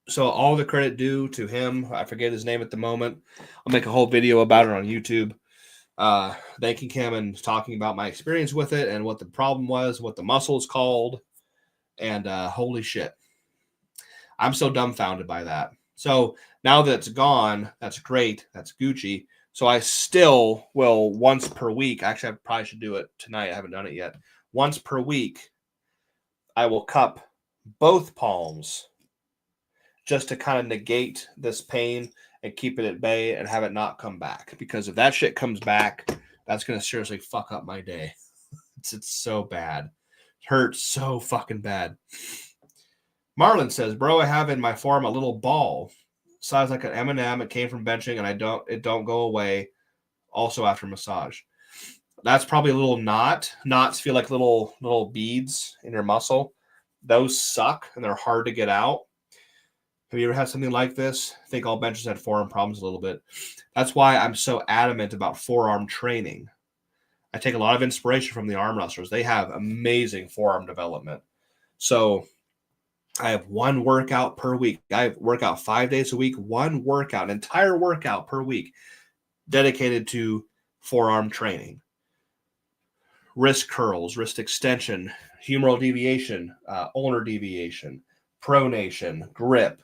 so all the credit due to him. I forget his name at the moment. I'll make a whole video about it on YouTube. Thanking him and talking about my experience with it and what the problem was, what the muscle is called. And holy shit, I'm so dumbfounded by that. So now that it's gone, that's great. That's Gucci. So I still will once per week. Actually, I probably should do it tonight. I haven't done it yet. Once per week, I will cup both palms just to kind of negate this pain and keep it at bay and have it not come back. Because if that shit comes back, that's going to seriously fuck up my day. It's so bad. It hurts so fucking bad. Marlon says, bro, I have in my forearm a little ball. Size like an M&M. It came from benching, and it don't go away also after massage. That's probably a little knot. Knots feel like little beads in your muscle. Those suck, and they're hard to get out. Have you ever had something like this? I think all benchers had forearm problems a little bit. That's why I'm so adamant about forearm training. I take a lot of inspiration from the arm wrestlers. They have amazing forearm development. So I have one workout per week. I work out 5 days a week, one workout, an entire workout per week dedicated to forearm training. Wrist curls, wrist extension, humeral deviation, ulnar deviation, pronation, grip,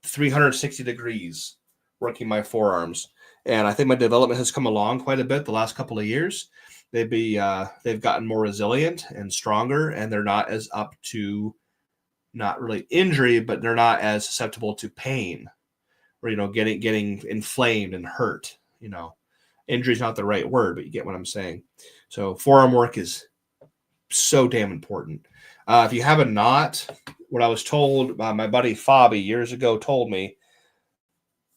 360 degrees, working my forearms. And I think my development has come along quite a bit the last couple of years. They've gotten more resilient and stronger, and they're not as up to not really injury, but they're not as susceptible to pain or, getting inflamed and hurt. Injury is not the right word, but you get what I'm saying. So forearm work is so damn important. If you have a knot, what I was told by my buddy Fabi years ago told me,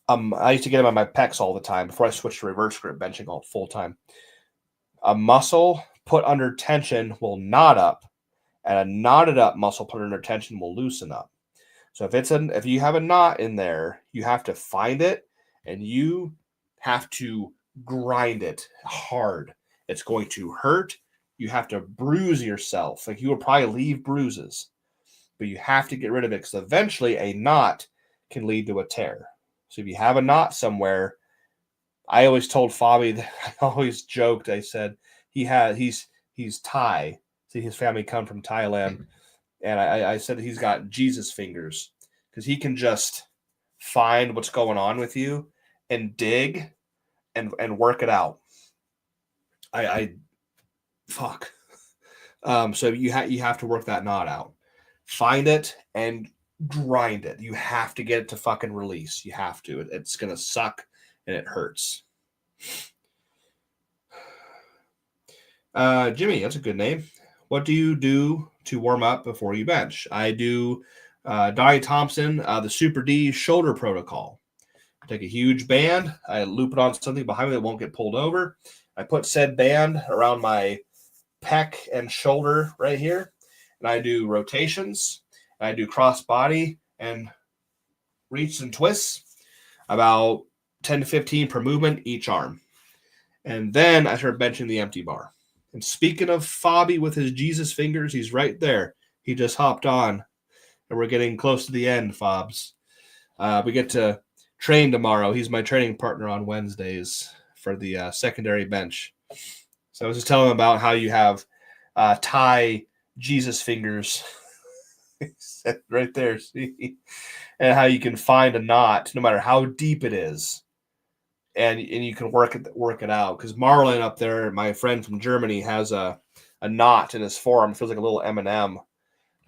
I used to get them on my pecs all the time before I switched to reverse grip benching all full time. A muscle put under tension will knot up, and a knotted up muscle put under tension will loosen up. So if you have a knot in there, you have to find it, and you have to grind it hard. It's going to hurt. You have to bruise yourself. Like, you will probably leave bruises, but you have to get rid of it, because eventually a knot can lead to a tear. So if you have a knot somewhere, I always told Fabi that I always joked. I said he's Thai. See, his family come from Thailand, and I said he's got Jesus fingers, because he can just find what's going on with you and dig and work it out. Fuck. So you have to work that knot out, find it and grind it. You have to get it to fucking release. You have to. It's gonna suck and it hurts. Jimmy, that's a good name. What do you do to warm up before you bench? I do Donnie Thompson, the Super D shoulder protocol. I take a huge band, I loop it on something behind me that won't get pulled over. I put said band around my pec and shoulder right here, and I do rotations. I do cross body and reach and twists, about 10 to 15 per movement each arm. And then I start benching the empty bar. And speaking of Fabi with his Jesus fingers, he's right there. He just hopped on, and we're getting close to the end, Fobs. We get to train tomorrow. He's my training partner on Wednesdays for the secondary bench. So I was just telling him about how you have Thai Jesus fingers right there, see? And how you can find a knot no matter how deep it is, and you can work it out. Because Marlon up there, my friend from Germany, has a knot in his forearm. It feels like a little M&M.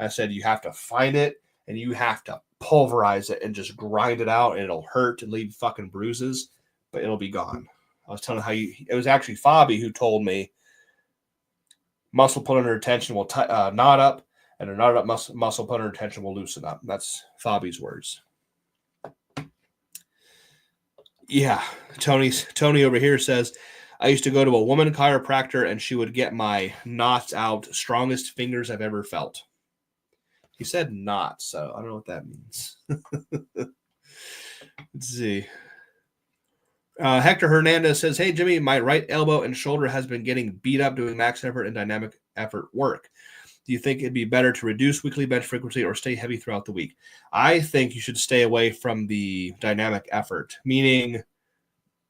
I said you have to find it, and you have to pulverize it and just grind it out, and it'll hurt and leave fucking bruises, but it'll be gone. I was telling how it was actually Fabi who told me muscle put under tension will knot up, and a knotted up muscle put under tension will loosen up. That's Fabi's words. Yeah, Tony over here says, I used to go to a woman chiropractor, and she would get my knots out. Strongest fingers I've ever felt. He said knots, so I don't know what that means. Let's see. Hector Hernandez says, hey, Jimmy, my right elbow and shoulder has been getting beat up doing max effort and dynamic effort work. Do you think it'd be better to reduce weekly bench frequency or stay heavy throughout the week? I think you should stay away from the dynamic effort, meaning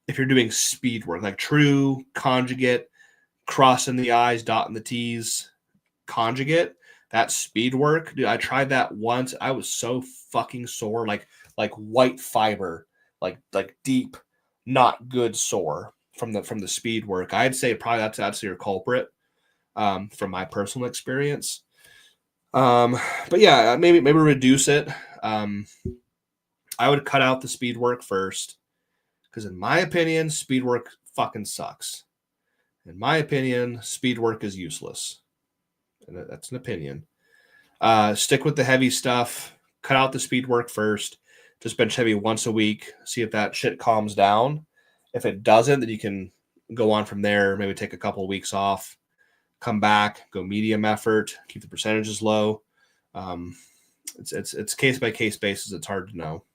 if you're doing speed work, like true conjugate, crossing the I's, dotting the T's, conjugate, that speed work, dude, I tried that once. I was so fucking sore, like white fiber, like deep, not good sore from the speed work. I'd say probably that's your culprit, from my personal experience. But yeah, maybe reduce it. I would cut out the speed work first, because in my opinion, speed work fucking sucks. In my opinion, speed work is useless. And that's an opinion. Stick with the heavy stuff. Cut out the speed work first. Just bench heavy once a week. See if that shit calms down. If it doesn't, then you can go on from there. Maybe take a couple of weeks off. Come back. Go medium effort. Keep the percentages low. It's case by case basis. It's hard to know.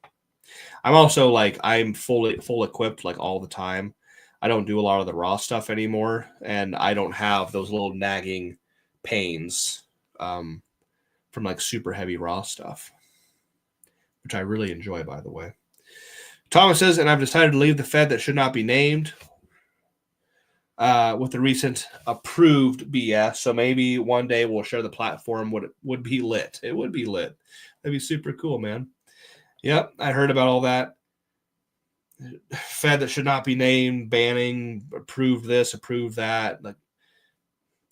I'm also like, I'm full equipped like all the time. I don't do a lot of the raw stuff anymore, and I don't have those little nagging pains from like super heavy raw stuff, which I really enjoy, by the way. Thomas says, and I've decided to leave the Fed that should not be named with the recent approved BS. So maybe one day we'll share the platform. Would be lit. It would be lit. That'd be super cool, man. Yep, I heard about all that. Fed that should not be named, banning, approved this, approved that. Like,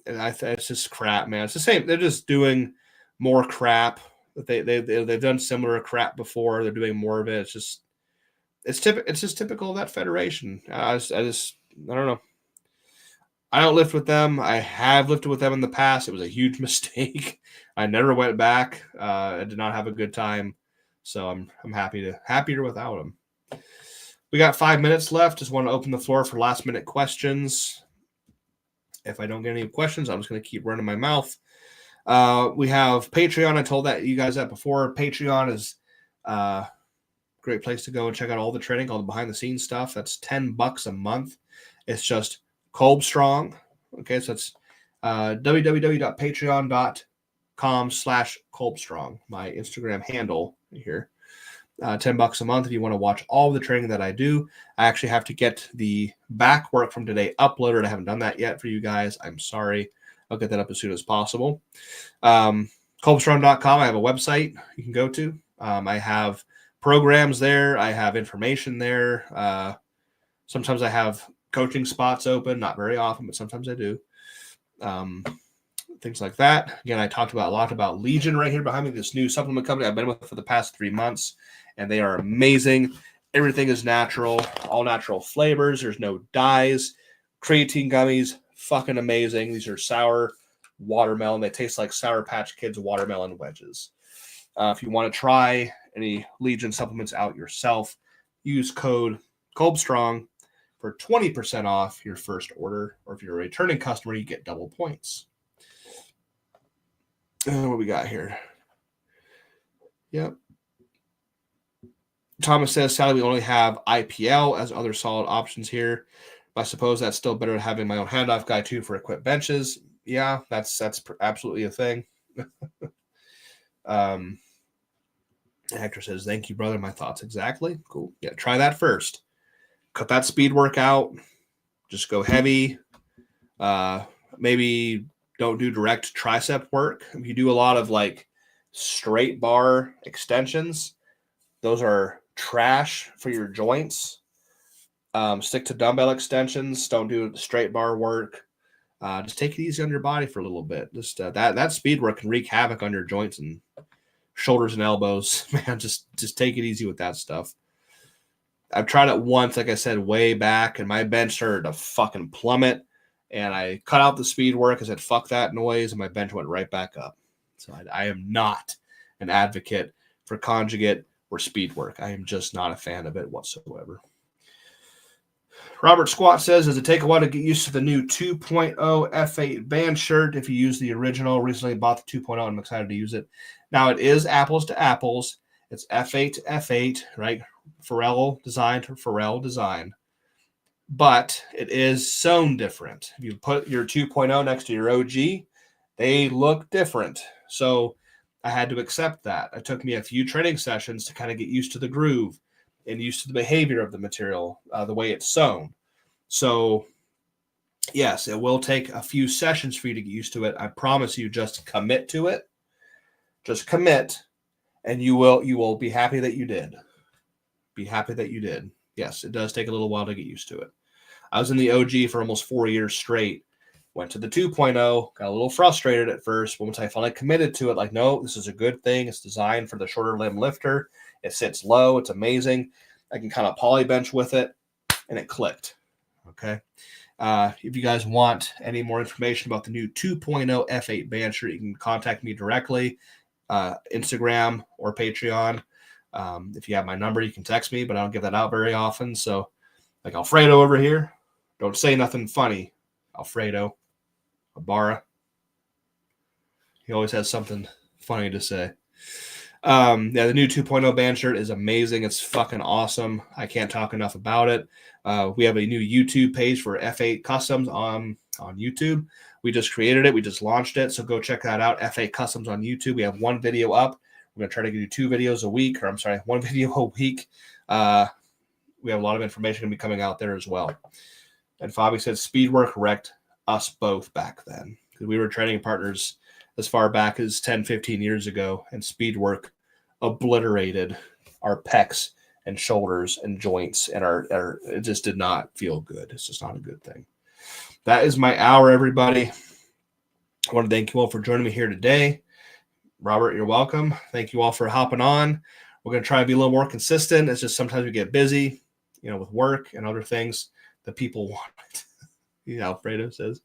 and it's just crap, man. It's the same. They're just doing more crap. They've done similar crap before. They're doing more of it. It's just typical of that federation. I don't know. I don't lift with them. I have lifted with them in the past. It was a huge mistake. I never went back. I did not have a good time. So I'm happier without them. We got 5 minutes left. Just want to open the floor for last minute questions. If I don't get any questions, I'm just going to keep running my mouth. We have Patreon. I told you guys that before. Patreon is a great place to go and check out all the training, all the behind the scenes stuff. That's $10 a month. It's just Kolbstrong. Okay, so it's www.patreon.com/Kolbstrong, my Instagram handle here. $10 a month if you want to watch all the training that I do. I actually have to get the back work from today uploaded. I haven't done that yet for you guys. I'm sorry. I'll get that up as soon as possible. Kolbstrong.com. I have a website you can go to. I have programs there. I have information there. Sometimes I have coaching spots open. Not very often, but sometimes I do. Things like that. Again, I talked a lot about Legion right here behind me, this new supplement company I've been with for the past 3 months, and they are amazing. Everything is natural, all natural flavors. There's no dyes. Creatine gummies, fucking amazing. These are sour watermelon. They taste like Sour Patch Kids watermelon wedges. If you want to try any Legion supplements out yourself, use code Kolbstrong for 20% off your first order, or if you're a returning customer, you get double points. What we got here? Yep. Thomas says, sadly, we only have IPL as other solid options here. But I suppose that's still better than having my own handoff guy too for equipped benches. Yeah, that's absolutely a thing. Hector says, thank you, brother. My thoughts exactly. Cool. Yeah, try that first. Cut that speed work out. Just go heavy. Maybe don't do direct tricep work. If you do a lot of like straight bar extensions, those are trash for your joints. Stick to dumbbell extensions. Don't do straight bar work. Just take it easy on your body for a little bit. Just that speed work can wreak havoc on your joints and shoulders and elbows. Man, just take it easy with that stuff. I've tried it once, like I said, way back, and my bench started to fucking plummet. And I cut out the speed work. I said, fuck that noise. And my bench went right back up. So I am not an advocate for conjugate or speed work. I am just not a fan of it whatsoever. Robert Squat says, does it take a while to get used to the new 2.0 F8 band shirt? If you use the original, recently bought the 2.0, I'm excited to use it. Now, it is apples to apples. It's F8 to F8, right? Pharrell design to Pharrell design. But it is sewn different. If you put your 2.0 next to your OG, they look different. So I had to accept that. It took me a few training sessions to kind of get used to the groove and used to the behavior of the material, the way it's sewn. So, yes, it will take a few sessions for you to get used to it. I promise you, just commit to it. Just commit, and you will be happy that you did. Be happy that you did. Yes, it does take a little while to get used to it. I was in the OG for almost 4 years straight. Went to the 2.0, got a little frustrated at first. But once I finally committed to it, like, no, this is a good thing. It's designed for the shorter limb lifter. It sits low. It's amazing. I can kind of poly bench with it, and it clicked. Okay. If you guys want any more information about the new 2.0 F8 bencher, you can contact me directly, Instagram or Patreon. If you have my number, you can text me, but I don't give that out very often. So, like Alfredo over here, don't say nothing funny, Alfredo. Ibarra. He always has something funny to say. Yeah, the new 2.0 band shirt is amazing. It's fucking awesome. I can't talk enough about it. We have a new YouTube page for F8 Customs on YouTube. We just created it. We just launched it. So go check that out, F8 Customs on YouTube. We have one video up. We're going to try to do 2 videos a week, or I'm sorry, 1 video a week. We have a lot of information going to be coming out there as well. And Fabi said Speedwork wrecked us both back then, because we were training partners as far back as 10, 15 years ago, and Speedwork obliterated our pecs and shoulders and joints, and our it just did not feel good. It's just not a good thing. That is my hour, everybody. I want to thank you all for joining me here today. Robert, you're welcome. Thank you all for hopping on. We're going to try to be a little more consistent. It's just sometimes we get busy, with work and other things that people want. Alfredo says.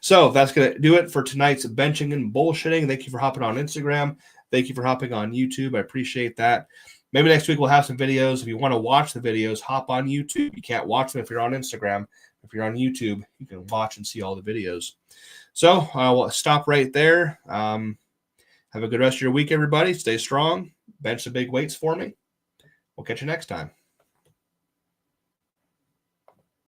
So that's going to do it for tonight's benching and bullshitting. Thank you for hopping on Instagram. Thank you for hopping on YouTube. I appreciate that. Maybe next week we'll have some videos. If you want to watch the videos, hop on YouTube. You can't watch them if you're on Instagram. If you're on YouTube, you can watch and see all the videos. So I will stop right there. Have a good rest of your week, everybody. Stay strong. Bench the big weights for me. We'll catch you next time.